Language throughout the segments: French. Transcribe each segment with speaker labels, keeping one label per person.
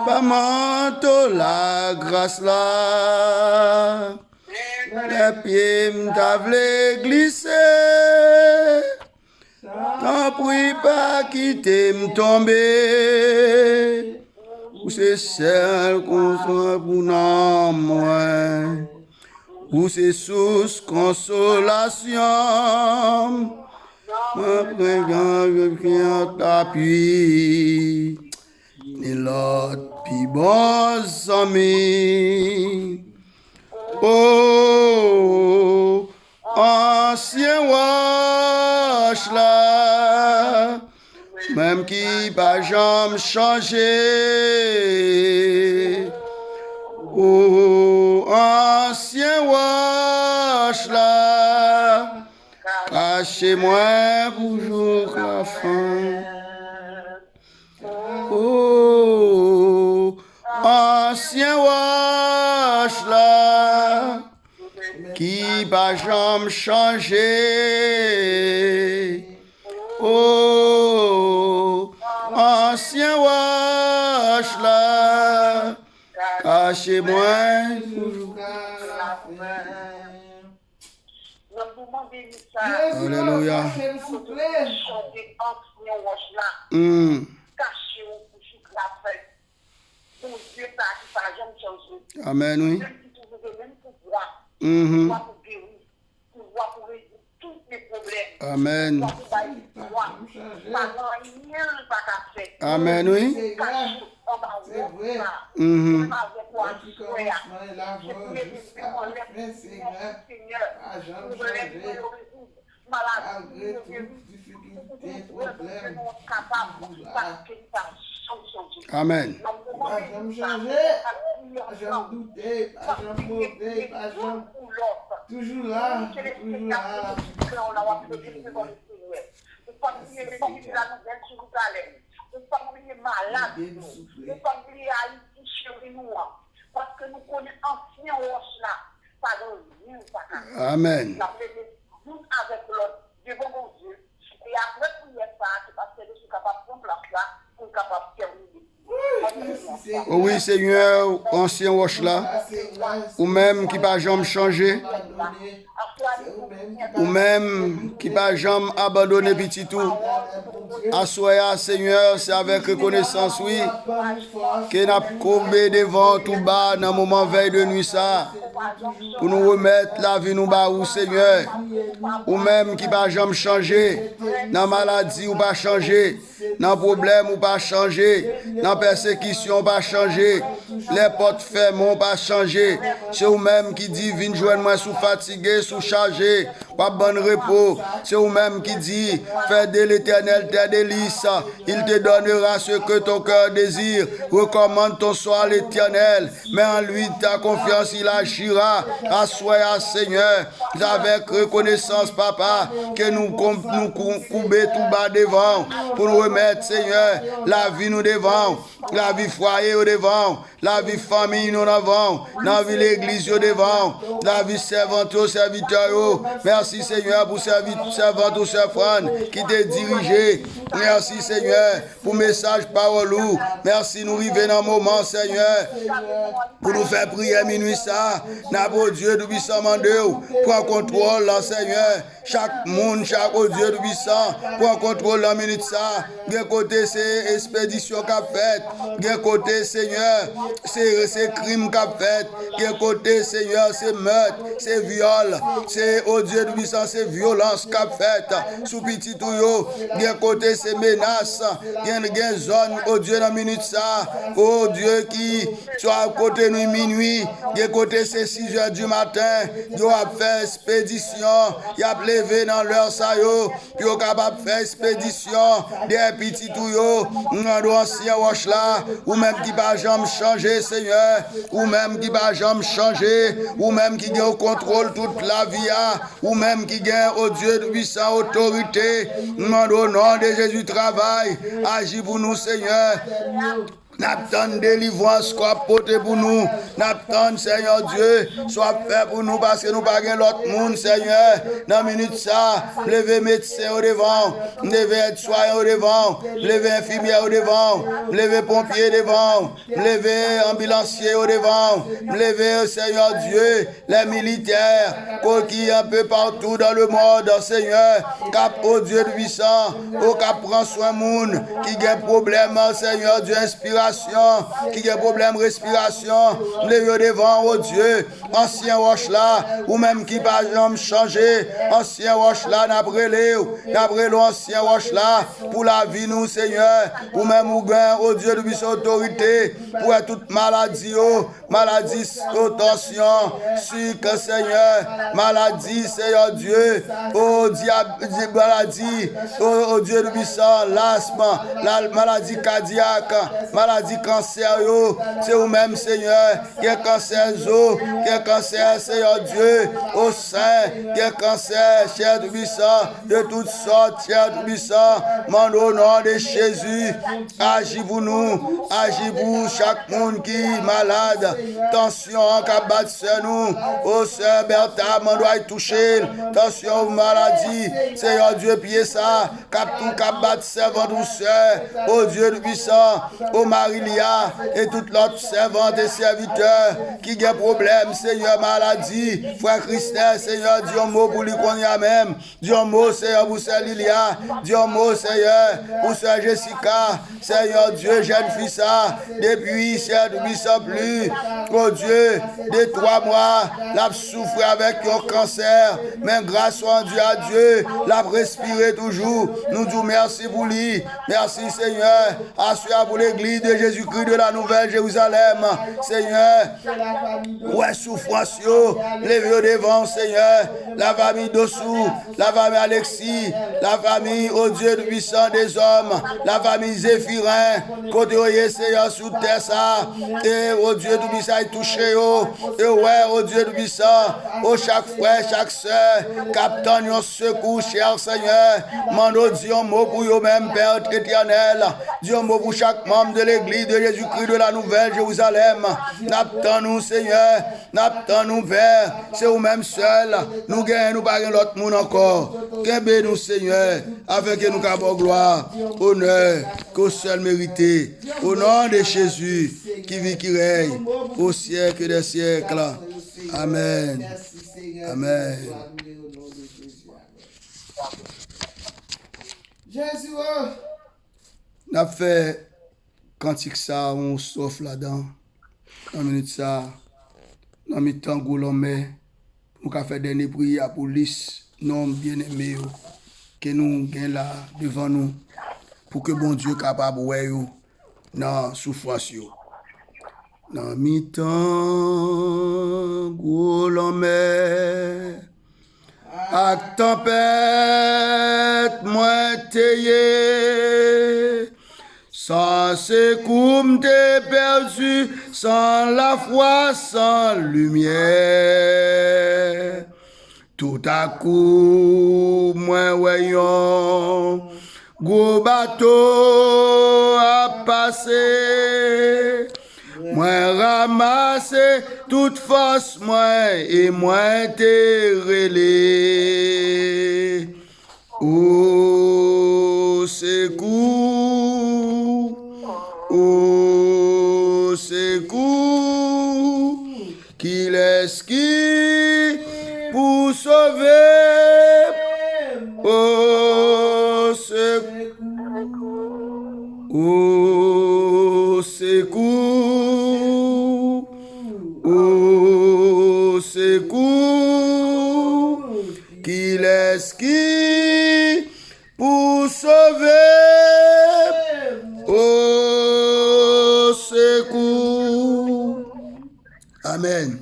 Speaker 1: Pas manteau la grâce là, les pieds m'tavle glisser. T'en prie pas quitter m'tomber. Ou c'est celle qu'on soit pour non moi. Ou c'est source consolation. Après je viens t'appuyer. Ni l'autre pi bons amis. Oh, ancien wash là, même qui pas jamais changé. Oh, ancien wash là, cachez-moi pour jour la fin. Oh, ancien wash là, qui pas jamais changé. Oh, ancien wash là, cachez-moi toujours. Alléluia. Amen, oui. Amen. Amen, oui. Amen.
Speaker 2: Toujours là.
Speaker 1: Amen. Oh oui, Seigneur, ancien roche là, ou même qui pas jamais changé, ou même qui pas jamais abandonné petit tout. Assoya, Seigneur, c'est avec reconnaissance, oui, que n'a courbé devant tout bas dans le moment veille de nuit ça, pour nous remettre la vie nous bas ou Seigneur, ou même qui pas jamais changé, dans maladie ou pas changé, dans problème ou pas changé, dans persécution ou pas changé, les portes fermées ou pas changé, c'est vous-même qui dit, viens joindre moi sous fatigué, sous chargé, pas bon repos, c'est vous-même qui dit, fais de l'Éternel tes délices, il te donnera ce que ton cœur désire, recommande ton soi à l'Éternel, mets en lui ta confiance, il agira, assoya Seigneur, avec reconnaissance papa, que nous couper tout bas devant, pour nous remettre Seigneur, la vie nous devant, la vie foyer au devant, la vie famille nous devant, la vie l'église au devant, la vie servante au serviteur. Merci Seigneur pour servante au servant qui t'a dirigé. Merci Seigneur pour message parole. Merci nous arriver dans le moment Seigneur pour nous faire prier minuit ça. N'a Dieu de puissant mandeu, prends contrôle là Seigneur. Chaque monde, chaque Dieu de puissant, prends contrôle la minute ça. D'un côté c'est expédition qu'a fait, d'un côté Seigneur c'est crime qu'a fait, d'un côté Seigneur c'est meurtre, c'est viol, c'est oh Dieu de puissant c'est violence qu'a fait. Sous petit tout yo, d'un côté c'est menace, d'un zone oh Dieu dans minute ça, oh Dieu qui soit à côté nous minuit, d'un côté c'est 6h du matin, yo a fait expédition, y a levé dans l'heure ça yo, yo capable faire expédition des petits tout yo, dans ancien roche là, ou même qui va jamais changer Seigneur, ou même qui va jamais changer, ou même qui gagne au contrôle toute la vie, ou même qui gagne au Dieu de puissant autorité, au nom de Jésus travail, agis pour nous Seigneur. N'attend délivrance qu'on porte pour nous. N'attend, Seigneur Dieu, soit fait pour nous parce que nous pas l'autre monde, Seigneur. Dans minute ça, lever médecin au devant, lever aide-soignant au devant, lever infirmière au devant, lever pompier devant, lever ambulancier au devant, lever, Seigneur Dieu, les militaires, qui un peu partout dans le monde, Seigneur, cap au Dieu puissant, au cap prend soin monde, qui a problème, Seigneur Dieu, inspiration, qui a problème respiration, lever devant, oh Dieu, ancien roche là, ou même qui pas jamais changé, ancien roche là, n'après l'ancien roche là, pour la vie nous, Seigneur, ou même ou bien, oh Dieu, de puissance autorité, pour toute maladie, maladie, tension, sucre, Seigneur, maladie, Seigneur Dieu, oh diabète, maladie, oh Dieu de puissance, l'asthme, la maladie cardiaque, maladie cancer, c'est vous-même, Seigneur, qui est cancer, qui est cancer, Seigneur Dieu, au sein, qui est cancer, cher de puissant, de toutes sortes, cher de puissant, mon au nom de Jésus, agis pour nous, agis pour chaque monde qui est malade, tension, qui bat sur nous, oh Seigneur Bertha, mon doigt touché, tension, maladie, Seigneur Dieu, pied ça, cap tout, cap bat servant douceur, oh Dieu de puissant, oh Marilia, et toute l'autre servante et serviteur qui a problème, Seigneur, maladie, frère Christin, Seigneur, Dieu mot pour lui qu'on y a même, Dieu mot, Seigneur, pour Sœur Lilia, Dieu mot, Seigneur, pour Sœur Jessica, Seigneur Dieu, jeune fille ça, depuis, Seigneur, depuis sans plus, oh Dieu, de 3 mois, l'a souffert avec un cancer, mais grâce soit Dieu à Dieu, l'a respiré toujours, nous disons merci pour lui, merci Seigneur, assure pour l'église de Jésus-Christ de la Nouvelle Jérusalem, Seigneur, ouais, souffrance, levez devant, Seigneur, la famille Dossou, la famille Alexis, la famille, oh Dieu de puissant des hommes, la famille Zéphirin, côté, Seigneur, sous terre, ça, et oh Dieu de puissant, est touché, et ouais, oh Dieu de puissant, oh chaque frère, chaque soeur, captant yon secours, cher Seigneur, mando Dieu mot pour eux-mêmes, Père éternel, Dieu mot pour chaque membre de l'église de Jésus-Christ de la Nouvelle Jérusalem, n'attend nous, Seigneur, n'attend nous, Père, c'est vous-même seul, nous gagnons, nous pas l'autre monde encore, qu'aimez nous, Seigneur, afin que nous avons gloire, honneur, qu'au seul mérité, au nom de Jésus, qui vit, qui règne, au siècle des siècles. Amen. Amen. Jésus, n'a fait cantique ça, on souffle là-dedans. Dans minute ça, dans mes temps goulomé, on a fait dernier prière pour l'is, non bien-aimé, que nous gagnons là devant nous, pour que bon Dieu capable de voir dans souffrance. Dans mes temps goulomé, ak tempête moins teyé, sans secours t'es perdu, sans la foi, sans lumière. Tout à coup, moins voyons, gros bateau a passé, moins ramassé toute force, moins et moins t'es relé. Au secours, qu'il est qui pour sauver, au secours, qu'il est qui pour sauver, au secours. Amen.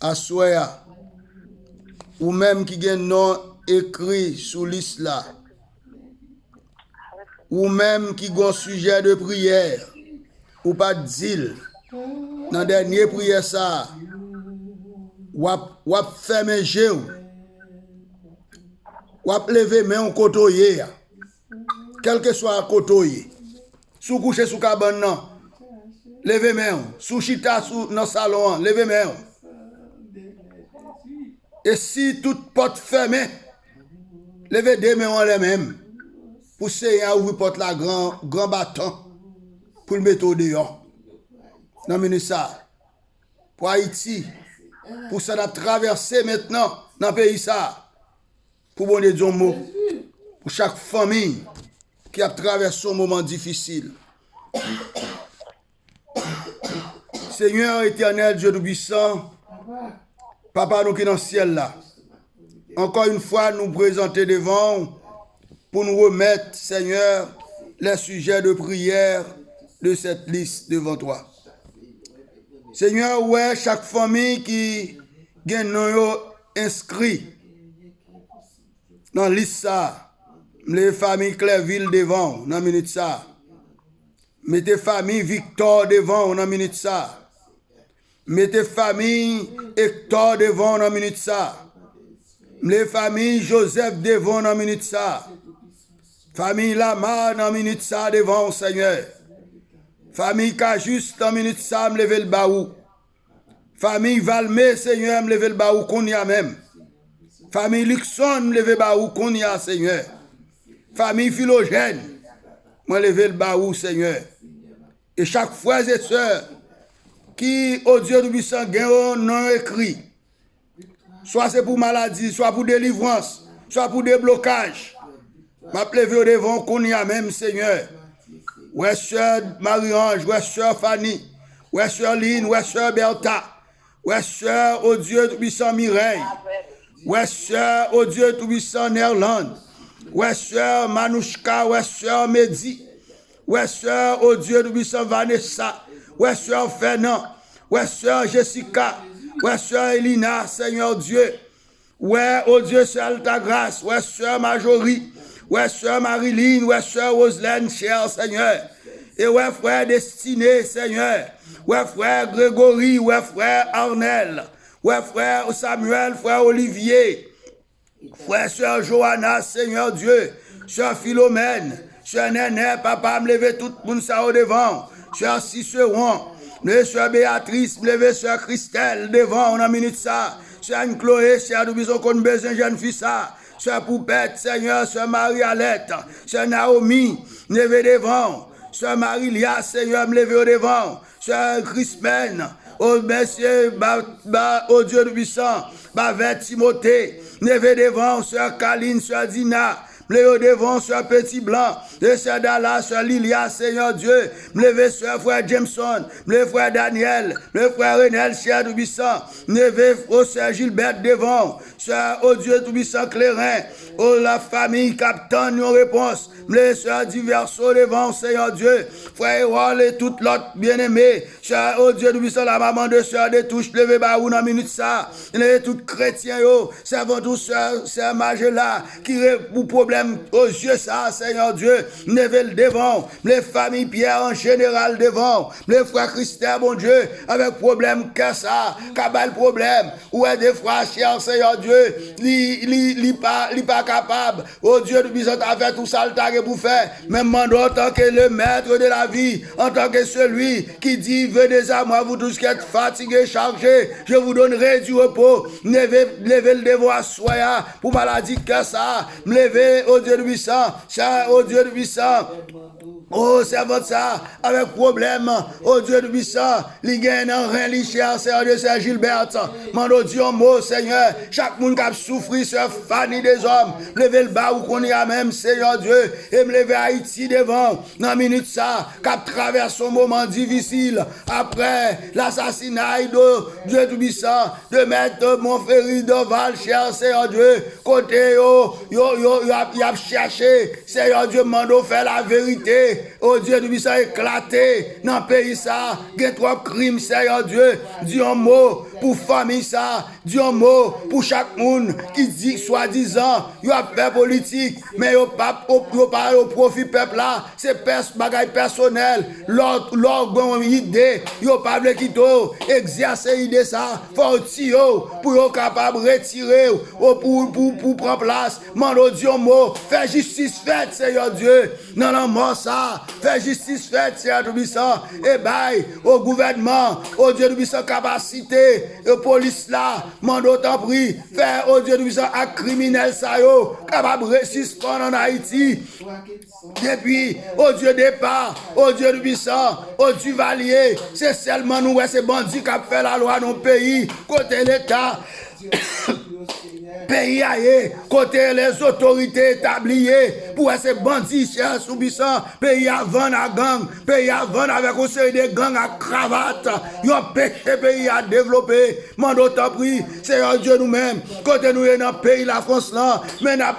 Speaker 1: Assoya, ou même qui a un nom écrit sous liste là, ou même qui a un sujet de prière, ou pas dire, dans la dernière prière ça, ou fermer les ou lever main au côté, quel que soit le côté, Sous coucher sous cabane, non. Levez main. Sous chita dans le salon, levez main. Et si toute porte fermée, levez deux mains en les mêmes. Pour essayer à ouvrir porte la grand bâton. Pour le mettre au dehors. Non, mais ça. Pour Haïti. Pour ça, traverser maintenant dans le pays ça. Pour bon Dieu mot. Pour chaque famille qui a traversé un moment difficile. Seigneur éternel, Dieu Tout-Puissant, Papa nous qui est dans le ciel là, encore une fois nous présenter devant pour nous remettre, Seigneur, les sujets de prière de cette liste devant toi. Seigneur, ouais, chaque famille qui gagne inscrit dans la liste ça, les familles Clairville devant, dans la minute ça. Mettez famille Victor devant, dans la minute ça. Mettez famille Hector devant, dans la minute ça. Les familles Joseph devant, dans la minute ça. Famille Lamar, dans la minute ça devant, Seigneur. Famille Cajus, dans la minute ça, me lever le baou. Famille Valmé, Seigneur, me lever le baou, qu'on y a même. Famille Luxon, me lever le baou, qu'on y a, Seigneur. Famille Philogène, me lever le baou, Seigneur. Et chaque frère et sœur qui, au Dieu du puissant, gagne non écrit, soit c'est pour maladie, soit pour délivrance, soit pour déblocage, m'a levé devant qu'on y a même, Seigneur. Ouais, sœur Marie-Ange, ouais, sœur Fanny, ouais, sœur Lynn, ouais, sœur Bertha, ouais, sœur, au Dieu tout-puissant Mireille, ouais, sœur, au Dieu tout-puissant Nerland, ouais, sœur Manouchka, ouais, sœur Mehdi, ouais, sœur, au Dieu tout-puissant Vanessa, ouais, sœur Fernand, ouais, sœur Jessica, ouais, sœur Elina, Seigneur Dieu, ouais, au Dieu, sœur Altagrace, ouais, sœur Majorie, ouais, sœur Marilyn, ouais, sœur Roselaine, cher Seigneur. Et ouais, frère Destiné, Seigneur. Ouais, frère Grégory, ouais, frère Arnel. Ouais, frère Samuel, frère Olivier. Frère, sœur Johanna, Seigneur Dieu. Sœur Philomène. Sœur Néné, papa, me lever tout le monde ça au devant. Sœur Cicéron. Sœur Béatrice, me lever sœur Christelle devant, on a minute ça. Sœur Chloé, sœur Doubison, qu'on besoin jeune fille ça. Sœur Poupette, Seigneur, Sœur Marie-Alette, Sœur Naomi, me lever devant. Sœur Marie-Lia, Seigneur, me lever au devant. Sœur Crispène, oh Monsieur, oh Dieu de puissant, Bavette Timothée, me lever devant. Sœur Kaline, Sœur Dina, me lever devant, Sœur Petit Blanc, Sœur Dallas, Sœur Lilia, Seigneur Dieu, me lever Sœur Frère Jameson, me lever Frère Daniel, me lever Frère Renel, Sœur de puissant, me lever Sœur Gilbert devant. Sœur, oh Dieu tout-puissant Clérin, oh la famille captain, nos réponses, les sœurs diversos devant, Seigneur Dieu, frère Erol et toute l'autre bien-aimé, sœur, oh Dieu tout-puissant, la maman de sœur des touches, levez baou dans minute ça, les tout chrétiens, yo, servant tous sœur Magella, qui pour problème aux yeux ça, Seigneur Dieu, levez le devant, les familles Pierre en général devant, les frères Christophe, bon Dieu, avec problème que ça, cabal problème, ou des frères chers, Seigneur Dieu, li pas capable. Oh Dieu, nous bisons à faire tout ça le pour faire. Même en tant que le maître de la vie, en tant que celui qui dit, venez à moi, vous tous qui êtes fatigués, chargés, je vous donnerai du repos. Levez le devoir soya pour maladie que ça. Levez, oh Dieu de puissant, oh Dieu de puissant. Oh, servant ça, avec problème, oh Dieu de puissant, li gagne en rien, li cher, Seigneur Dieu, c'est Gilbert, mando Dieu mot, Seigneur, chaque monde qui a souffert, sur Fanny des hommes, levez le bas où qu'on y a même, Seigneur Dieu, et me lever Haïti devant, dans minute ça, qui traverse un moment difficile, après l'assassinat de Dieu tout puissant, de mettre Montferry d'Oval, cher Seigneur Dieu, côté y a cherché, Seigneur Dieu, mando faire la vérité. Oh Dieu, nous sommes éclatés dans le pays ça. Il y a trois crimes, Seigneur Dieu. Dis un mot. pour famille ça, dis un mot pour chaque monde qui dit soi-disant, il a fait politique, mais il pas au profit peuple là, c'est bagaille personnel, l'orgon idée, il pas veut quitter, exercer idée ça, faut tirer pour être capable de retirer pour prendre place, mando Dieu mot, fais justice faite, Seigneur Dieu, non non mort ça, fais justice faite, Seigneur Tout-Puissant, et bye au gouvernement, au Dieu Tout-Puissant capacité, et police là, mando t'en prie, fais au Dieu Tout-Puissant à criminel ça yo, capable de suspendre en Haïti, depuis au Dieu départ, au Dieu Tout-Puissant, au Dieu valier, c'est seulement nous, ces bandits qui ont fait la loi dans le pays, côté l'État. Pays ailleurs, côté les autorités établies, pour ces bandits, chers soubissants, pays avant la gang, pays avant avec une série de gangs à cravate, ils ont péché pays à développer. Mando t'en prie, Seigneur Dieu nous-mêmes, côté nous dans le pays, la France là, mais n'a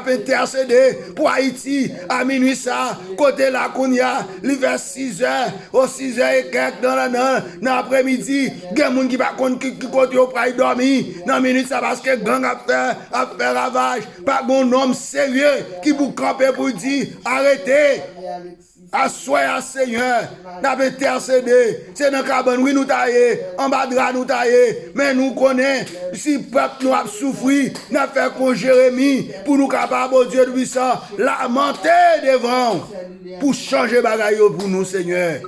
Speaker 1: intercédé pour Haïti à minuit ça, côté la Kounia, l'hiver 6h, au 6h et quelques dans l'après-midi, il y a des gens qui va côté au près dormir, dans minute ça parce que gang a fait ravage, pas bon homme sérieux qui vous camper pour dire arrêtez. Assoyez Seigneur, n'a pas intercédé, c'est dans le cabane, oui nous taillé, en bas de nous taillé, mais nous connaissons, si le peuple nous a souffert, nous avons fait comme Jérémie, pour nous capables, au Dieu de puissant, lamenter devant, pour changer bagaille pour nous Seigneur.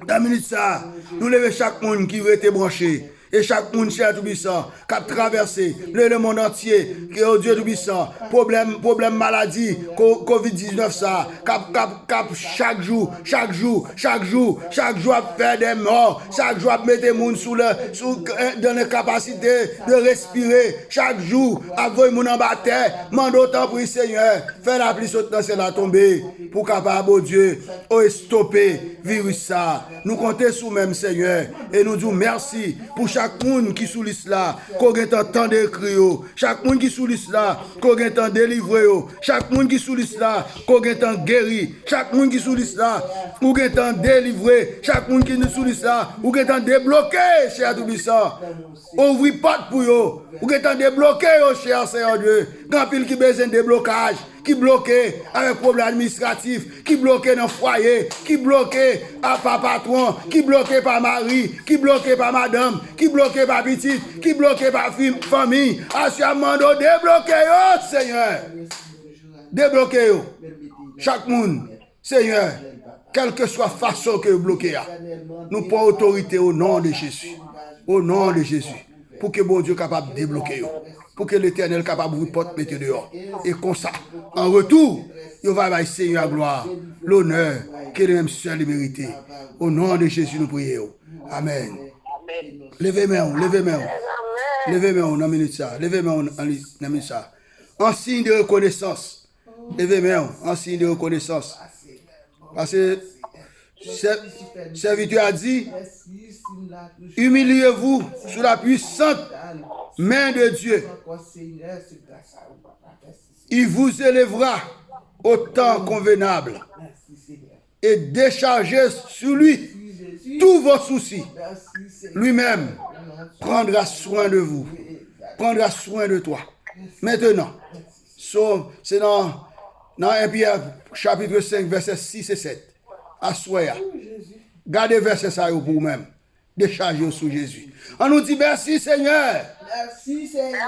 Speaker 1: Dans minute ça, nous levons chaque monde qui veut être branché. Et chaque monde, cher Tout-Puissant, qui a traversé le monde entier, qui est au Dieu Tout-Puissant, problème maladie, Covid-19, ça, chaque jour, à faire des morts, chaque jour, à mettre les gens dans les capacités de respirer, chaque jour, à voir les gens en bataille, mande autant pour le Seigneur, faire la pluie sauter c'est la tomber, pour capable, oh Dieu, stopper virus ça. Nous comptons sous même Seigneur, et nous disons merci pour chaque monde qui sous liste là, qu'on ait temps d'écrire, chaque monde qui sous liste là, qu'on ait temps délivrer, chaque monde qui sous liste là, qu'on ait temps guérir, chaque monde qui sous liste là, qu'on ait temps délivrer, chaque monde qui sous liste là, qu'on ait temps débloquer, cher Tout-Puissant. Ouvrir porte pour eux, qu'on ait temps débloquer, cher Seigneur Dieu. Grand pile qui besoin de déblocage, qui bloqué avec problème administratif, qui bloqué dans le foyer, qui bloqué par patron, qui bloqué par mari, qui bloqué par madame, qui bloqué par petite, qui bloqué par famille. Assurément, débloquez, Seigneur. Débloquez, chaque monde, Seigneur, quelle que soit la façon que vous bloquez, nous prenons autorité au nom de Jésus. Au nom de Jésus. Pour que bon Dieu soit capable de débloquer. Pour que l'Éternel soit capable de vous porter mettre dehors. Et comme ça, en retour, il va avoir Seigneur à gloire, l'honneur, que le même seul mérité. Au nom de Jésus, nous prions. Amen. Levez-moi, levez-moi. Levez-moi dans minute ça. Levez-moi dans minute ça. En signe de reconnaissance. Levez-moi en signe de reconnaissance. Parce que serviteur a dit, humiliez-vous sous la puissante main de Dieu. Il vous élèvera au temps convenable et déchargez sur lui tous vos soucis. Lui-même prendra soin de vous, prendra soin de toi. Maintenant, c'est dans 1 Pierre chapitre 5, versets 6 et 7. Assoya. Gardez verset ça pour vous-même. Déchargez sous Jésus. On nous dit merci Seigneur.
Speaker 2: Merci Seigneur.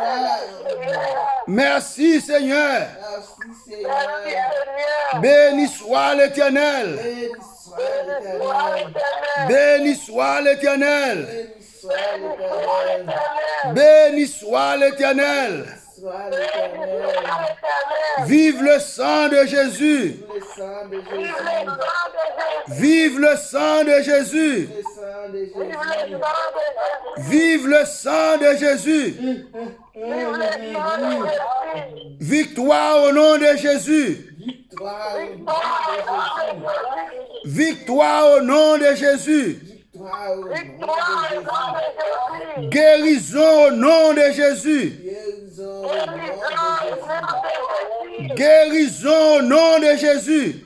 Speaker 1: Merci Seigneur.
Speaker 2: Merci Seigneur.
Speaker 1: Béni soit l'Éternel. Béni soit l'Éternel. Béni soit l'Éternel. Vive le sang de Jésus. Vive le sang de Jésus. Vive le sang de Jésus. Victoire au nom de Jésus. Victoire au nom de Jésus. Guérison au nom de Jésus. Guérison au nom de Jésus.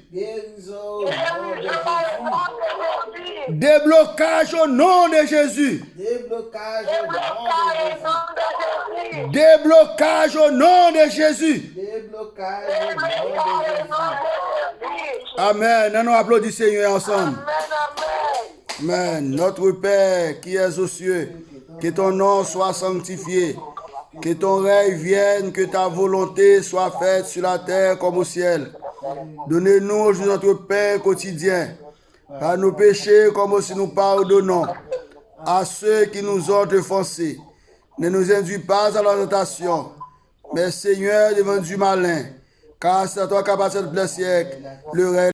Speaker 1: Déblocage au nom de Jésus.
Speaker 2: Déblocage
Speaker 1: Déblocage au nom de Jésus.
Speaker 2: Déblocage au nom de Jésus.
Speaker 1: Amen. Nous applaudissons Seigneur ensemble. Amen. Notre Père qui es aux cieux, que ton nom soit sanctifié, que ton règne vienne, que ta volonté soit faite sur la terre comme au ciel. Donnez-nous aujourd'hui notre pain quotidien. Par nos péchés, comme aussi nous pardonnons à ceux qui nous ont offensés. Ne nous induis pas à la tentation, mais Seigneur, devant du malin, car c'est à toi qu'appartient le siècle, le règne.